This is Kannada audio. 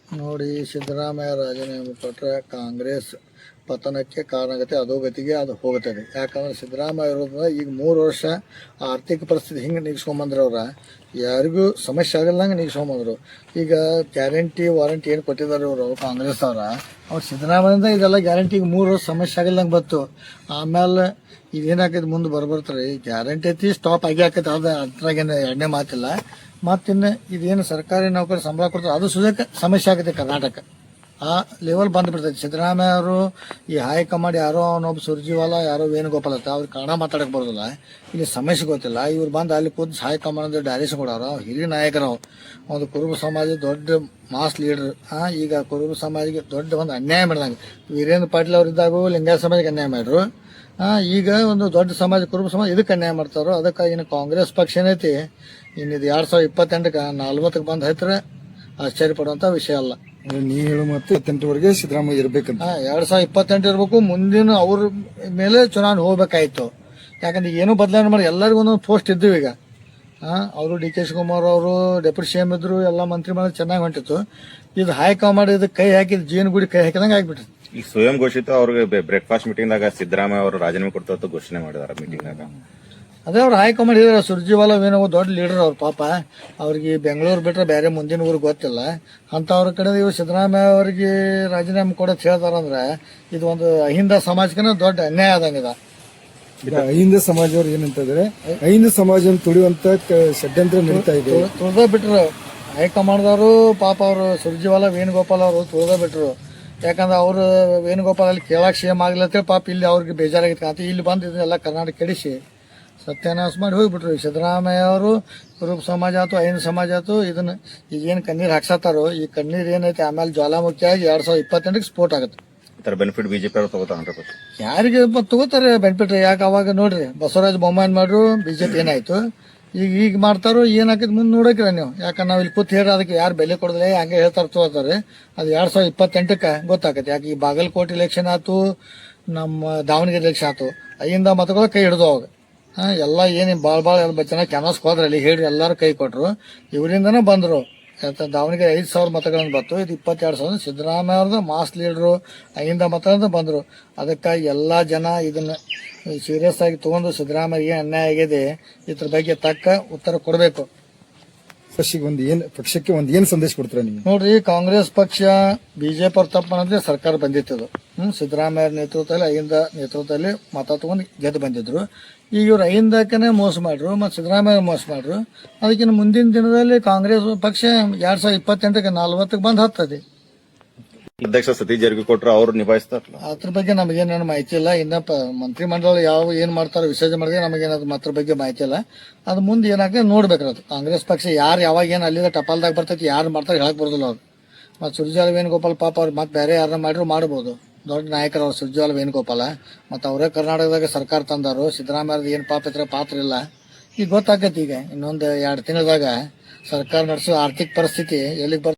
ನೋಡಿ, ಸಿದ್ದರಾಮಯ್ಯ ರಾಜೀನಾಮೆ ಕೊಟ್ಟರೆ ಕಾಂಗ್ರೆಸ್ ಪತನಕ್ಕೆ ಕಾರಣ ಆಗುತ್ತೆ, ಅಧೋಗತಿಗೆ ಅದು ಹೋಗುತ್ತದೆ. ಯಾಕಂದ್ರೆ ಸಿದ್ದರಾಮಯ್ಯ ಇರೋದ್ರಿಂದ ಈಗ 3 ವರ್ಷ ಆರ್ಥಿಕ ಪರಿಸ್ಥಿತಿ ಹಿಂಗೆ ನಿಗ್ಸ್ಕೊಂಬಂದ್ರೆ ಅವ್ರ ಯಾರಿಗೂ ಸಮಸ್ಯೆ ಆಗಲ್ಲಂಗೆ ನಿಗ್ಸ್ಕೊಂಬಂದ್ರು. ಈಗ ಗ್ಯಾರಂಟಿ ವಾರಂಟಿ ಏನು ಕೊಟ್ಟಿದ್ದಾರೆ ಅವರು ಕಾಂಗ್ರೆಸ್ ಅವ್ರು ಸಿದ್ದರಾಮಯ್ಯಿಂದ ಇದೆಲ್ಲ ಗ್ಯಾರಂಟಿ 3 ವರ್ಷ ಸಮಸ್ಯೆ ಆಗಲ್ಲಂಗೆ ಬಂತು. ಆಮೇಲೆ ಇದೇನಾಕೈತಿ ಮುಂದೆ ಬರ್ತಾರೆ ಗ್ಯಾರಂಟಿ ಐತಿ ಸ್ಟಾಪ್ ಆಗಿ ಆಕೈತೆ, ಅದು ಅದ್ರಾಗೇನು ಎರಡನೇ ಮಾತಿಲ್ಲ. ಮತ್ತಿನ್ನು ಇದೇನು ಸರ್ಕಾರಿ ನೌಕರಿ ಸಂಬಳ ಕೊಡ್ತಾರೆ ಅದು ಸುದಕ್ಕೆ ಸಮಸ್ಯೆ ಆಗುತ್ತೆ ಕರ್ನಾಟಕ. ಆ ಲೆವೆಲ್ ಬಂದುಬಿಡ್ತೈತಿ. ಸಿದ್ದರಾಮಯ್ಯ ಅವರು ಈ ಹೈಕಮಾಂಡ್ ಯಾರೋ ಅವನೊಬ್ಬ ಸುರ್ಜಿವಾಲ ಯಾರೋ ವೇಣುಗೋಪಾಲ್ ಅಂತ ಅವ್ರು ಕನ್ನಡ ಮಾತಾಡಕ್ಕೆ ಬರೋದಿಲ್ಲ, ಇಲ್ಲಿ ಸಮಸ್ಯೆ ಗೊತ್ತಿಲ್ಲ. ಇವ್ರು ಬಂದು ಅಲ್ಲಿ ಕೂತು ಹೈಕಮಾಂಡ್ ಡೈರೆಕ್ಷನ್ ಕೊಡೋರು ಹಿರಿಯ ನಾಯಕರು. ಒಂದು ಕುರುಬ ಸಮಾಜ ದೊಡ್ಡ ಮಾಸ್ ಲೀಡರ್. ಈಗ ಕುರುಬ ಸಮಾಜಕ್ಕೆ ದೊಡ್ಡ ಒಂದು ಅನ್ಯಾಯ ಮಾಡಿದಂಗೆ ವೀರೇಂದ್ರ ಪಾಟೀಲ್ ಅವರಿದ್ದಾಗೂ ಲಿಂಗಾಯತ ಸಮಾಜಕ್ಕೆ ಅನ್ಯಾಯ ಮಾಡ್ರು. ಈಗ ಒಂದು ದೊಡ್ಡ ಸಮಾಜ ಕುರುಬ ಸಮಾಜ ಇದಕ್ಕೆ ಅನ್ಯಾಯ ಮಾಡ್ತಾರೋ. ಅದಕ್ಕಾಗಿ ಇನ್ನು ಕಾಂಗ್ರೆಸ್ ಪಕ್ಷ ಏನೈತಿ ಇನ್ನಿದು 2028ಕ್ಕೆ 40ಕ್ಕೆ ಬಂದು ಹೈತ್ರೆ ಆಶ್ಚರ್ಯ ಪಡುವಂಥ ವಿಷಯ ಅಲ್ಲ. ನೀ ಹೇಳು ಮತ್ತೆ 28ವರೆಗೆ ಸಿದ್ದರಾಮಯ್ಯ ಇರ್ಬೇಕಂತ. 2028 ಇರ್ಬೇಕು. ಮುಂದಿನ ಅವ್ರ ಮೇಲೆ ಚುನಾವಣೆ ಹೋಗ್ಬೇಕಾಯ್ತು. ಯಾಕಂದ್ರೆ ಏನೂ ಬದಲಾವಣೆ ಮಾಡಿ ಎಲ್ಲರಿಗೂ ಒಂದೊಂದು ಪೋಸ್ಟ್ ಇದ್ದು. ಈಗ ಅವರು ಡಿ ಕೆ ಶಿವಕುಮಾರ್ ಅವರು ಡೆಪ್ಯೂಟಿ ಸಿ ಎಂ ಇದ್ರು, ಎಲ್ಲ ಮಂತ್ರಿ ಮಾಡಿ ಚೆನ್ನಾಗಿ ಹೊಂಟಿತ್ತು. ಇದು ಹೈಕಮಾಂಡ್ ಇದಕ್ಕೆ ಕೈ ಹಾಕಿದ್ ಜೀವನಗುಡಿ ಕೈ ಹಾಕಿದಂಗೆ ಆಗ್ಬಿಟ್ಟು. ಈಗ ಸ್ವಯಂ ಘೋಷಿತ ಅವ್ರಿಗೆ ಬ್ರೇಕ್ಫಾಸ್ಟ್ ಮೀಟಿಂಗ್ ದಾಗ ಸಿದ್ದರಾಮಯ್ಯ ಅವರು ರಾಜೀನಾಮೆ ಕೊಡ್ತಾ ಘೋಷಣೆ ಮಾಡಿದಾರೆ ಮೀಟಿಂಗ್ ದಾಗ. ಅದೇ ಅವ್ರು ಹೈಕಮಾಂಡ್ ಹೇಳಿದ್ರೆ ಸುರ್ಜಿವಾಲ ಏನೋ ದೊಡ್ಡ ಲೀಡರ್ ಅವ್ರು. ಪಾಪ ಅವ್ರಿಗೆ ಬೆಂಗಳೂರು ಬಿಟ್ರೆ ಬೇರೆ ಮುಂದಿನ ಊರಿಗೆ ಗೊತ್ತಿಲ್ಲ. ಅಂತವ್ರ ಕಡೆ ಇವ್ರು ಸಿದ್ದರಾಮಯ್ಯ ಅವ್ರಿಗೆ ರಾಜೀನಾಮೆ ಕೊಡೋದು ಹೇಳ್ತಾರಂದ್ರೆ ಇದು ಒಂದು ಅಹಿಂದ ಸಮಾಜಕ್ಕೆ ದೊಡ್ಡ ಅನ್ಯಾಯ ಆದಂಗಿದೆ. ಅಹಿಂದ ಸಮಾಜದವ್ರು ಏನಂತಂದ್ರೆ ಅಹಿಂದ ಸಮಾಜ ತುಳಿಯುವಂತ ಷಡ್ಯಂತ್ರ ನಡೀತಾ ಇದೆ. ತುಳ್ದ ಬಿಟ್ರು ಹೈಕಮಾಂಡ್ದವರು. ಪಾಪ ಅವರು ಸುರ್ಜಿವಾಲ ವೇಣುಗೋಪಾಲ್ ಅವರು ತುಳ್ದ ಬಿಟ್ರು. ಯಾಕಂದ್ರೆ ಅವರು ವೇಣುಗೋಪಾಲ್ ಅಲ್ಲಿ ಕೇಳಕ್ ಸೇಮ್ ಆಗ್ಲತ್ತೇಳಿ ಪಾಪ ಇಲ್ಲಿ ಅವ್ರಿಗೆ ಬೇಜಾರಾಗಿತ್ತು. ಇಲ್ಲಿ ಬಂದು ಇದನ್ನೆಲ್ಲ ಕರ್ನಾಟಕ ಕೆಡಿಸಿ ಸತ್ಯಾನಾಶ ಮಾಡಿ ಹೋಗ್ಬಿಟ್ರು. ಸಿದ್ದರಾಮಯ್ಯ ಅವರು ಕುರುಬ ಸಮಾಜ ಆಯ್ತು, ಅಹಿಂದ ಸಮಾಜ ಆಯ್ತು, ಇದನ್ನ ಈಗೇನು ಕಣ್ಣೀರು ಹಾಕ್ಸತ್ತಾರೋ ಈ ಕಣ್ಣೀರು ಏನೈತೆ ಆಮೇಲೆ ಜ್ವಾಲಾಮುಖಿಯಾಗಿ 2028ಕ್ಕೆ ಸ್ಫೋಟ ಆಗುತ್ತೆ. ಬೆನಿಫಿಟ್ ಬಿಜೆಪಿ ಅವರು ತಗೋತಾರೆ. ಯಾರಿಗೆ ತಗೋತಾರೆ ಬೆನಿಫಿಟ್? ಯಾಕೆ ಅವಾಗ ನೋಡ್ರಿ ಬಸವರಾಜ ಬೊಮ್ಮಾಯಿ ಮಾಡ್ರು, ಬಿಜೆಪಿ ಏನಾಯ್ತು, ಈಗ ಮಾಡ್ತಾರೋ ಏನಾಕೈತಿ ಮುಂದೆ ನೋಡಕ್ರ ನೀವು. ಯಾಕಂದ್ರೆ ನಾವು ಇಲ್ಲಿ ಕೂತ್ ಹೇಳಿ ಅದಕ್ಕೆ ಯಾರು ಬೆಲೆ ಕೊಡದಿಲ್ಲ ಹಂಗೆ ಹೇಳ್ತಾರೆ ತಗೋತಾರೆ. ಅದು 2028ಕ್ಕೆ ಗೊತ್ತಾಗತ್ತೆ. ಯಾಕೆ ಈ ಬಾಗಲಕೋಟೆ ಇಲೆಕ್ಷನ್ ಆಯ್ತು, ನಮ್ಮ ದಾವಣಗೆರೆ ಎಲೆಕ್ಷನ್ ಆಯ್ತು, ಅಹಿಂದ ಮತಗಳು ಕೈ ಹಿಡಿದು ಅವಾಗ ಎಲ್ಲ ಏನು ಭಾಳ ಎಲ್ಲ ಚೆನ್ನಾಗಿ ಕ್ಯಾನ್ವಾಸ್ ಹೋದ್ರಲ್ಲಿ ಹೇಳಿ ಎಲ್ಲರೂ ಕೈ ಕೊಟ್ಟರು. ಇವರಿಂದನೇ ಬಂದರು. ದಾವಣಗೆರೆ 5,000 ಮತಗಳನ್ನು ಬಂತು. ಇದು 22,000 ಸಿದ್ದರಾಮಯ್ಯ ಅವ್ರದ್ದು ಮಾಸ್ ಲೀಡರು ಅಹಿಂದ ಮತಗಳಿಂದ ಬಂದರು. ಅದಕ್ಕಾಗಿ ಎಲ್ಲ ಜನ ಇದನ್ನ ಸೀರಿಯಸ್ ಆಗಿ ತಗೊಂಡು ಸಿದ್ದರಾಮಯ್ಯ ಅನ್ಯಾಯ ಆಗಿದೆ, ಇದ್ರ ಬಗ್ಗೆ ತಕ್ಕ ಉತ್ತರ ಕೊಡಬೇಕು. ಪಕ್ಷಕ್ಕೆ ಒಂದು ಏನ್ ಸಂದೇಶ ಕೊಡ್ತೀರಾ ನೀವು? ನೋಡ್ರಿ, ಕಾಂಗ್ರೆಸ್ ಪಕ್ಷ ಬಿಜೆಪಿ ಅವ್ರ ತಪ್ಪ ಅಂದ್ರೆ ಸರ್ಕಾರ ಬಂದಿತ್ತದು. ಸಿದ್ದರಾಮಯ್ಯ ನೇತೃತ್ವದಲ್ಲಿ ಅಹಿಂದ ನೇತೃತ್ವದಲ್ಲಿ ಮತ ತಗೊಂಡು ಗೆದ್ದು ಬಂದಿದ್ರು. ಈಗ ಇವ್ರು ಅಹಿಂದಕ್ಕನೇ ಮೋಸ ಮಾಡ್ರು, ಮತ್ತು ಸಿದ್ದರಾಮಯ್ಯ ಮೋಸ ಮಾಡ್ರು. ಅದಕ್ಕಿಂತ ಮುಂದಿನ ದಿನದಲ್ಲಿ ಕಾಂಗ್ರೆಸ್ ಪಕ್ಷ 2028ಕ್ಕೆ 40ಕ್ಕೆ ಬಂದು ಹತ್ತದೆ. ಅಧ್ಯಕ್ಷ ಸತೀಶ್ ಜಾರಕಿಹೊಳಿ ಅವರು ನಿಭಾಯಿಸ್ತಾರಲ್ಲ, ಅದ್ರ ಬಗ್ಗೆ ನಮಗೇನೇನು ಮಾಹಿತಿ ಇಲ್ಲ. ಇನ್ನ ಮಂತ್ರಿಮಂಡಲ ಯಾವ ಏನ್ ಮಾಡ್ತಾರೋ ವಿಸರ್ಜನೆ ಮಾಡಿದ್ರೆ ನಮಗೇನದು ಅದ್ರ ಬಗ್ಗೆ ಮಾಹಿತಿ ಇಲ್ಲ. ಅದು ಮುಂದೆ ಏನಾಗ್ತದೆ ನೋಡ್ಬೇಕ್ರದು. ಕಾಂಗ್ರೆಸ್ ಪಕ್ಷ ಯಾರು ಯಾವಾಗ ಏನು ಅಲ್ಲಿಂದ ಟಪಾಲ್ದಾಗ ಬರ್ತೈತಿ ಯಾರು ಮಾಡ್ತಾರೆ ಹೇಳಕ್ ಬರೋದಿಲ್ಲ ಅವ್ರು. ಮತ್ತು ಸುರ್ಜಾಲ ವೇಣುಗೋಪಾಲ್ ಪಾಪ ಅವ್ರು ಮತ್ತೆ ಬೇರೆ ಯಾರನ್ನ ಮಾಡಿದ್ರು ಮಾಡ್ಬೋದು. ದೊಡ್ಡ ನಾಯಕರು ಅವ್ರು ಸುರ್ಜಾಲ ವೇಣುಗೋಪಾಲ. ಮತ್ತು ಅವರೇ ಕರ್ನಾಟಕದಾಗ ಸರ್ಕಾರ ತಂದಾರು. ಸಿದ್ದರಾಮಯ್ಯದ ಏನು ಪಾತ್ರ ಇಲ್ಲ. ಈಗ ಗೊತ್ತಾಗತ್ತೆ. ಈಗ ಇನ್ನೊಂದು 2 ತಿಂಗಳದಾಗ ಸರ್ಕಾರ ನಡೆಸೋ ಆರ್ಥಿಕ ಪರಿಸ್ಥಿತಿ ಎಲ್ಲಿಗೆ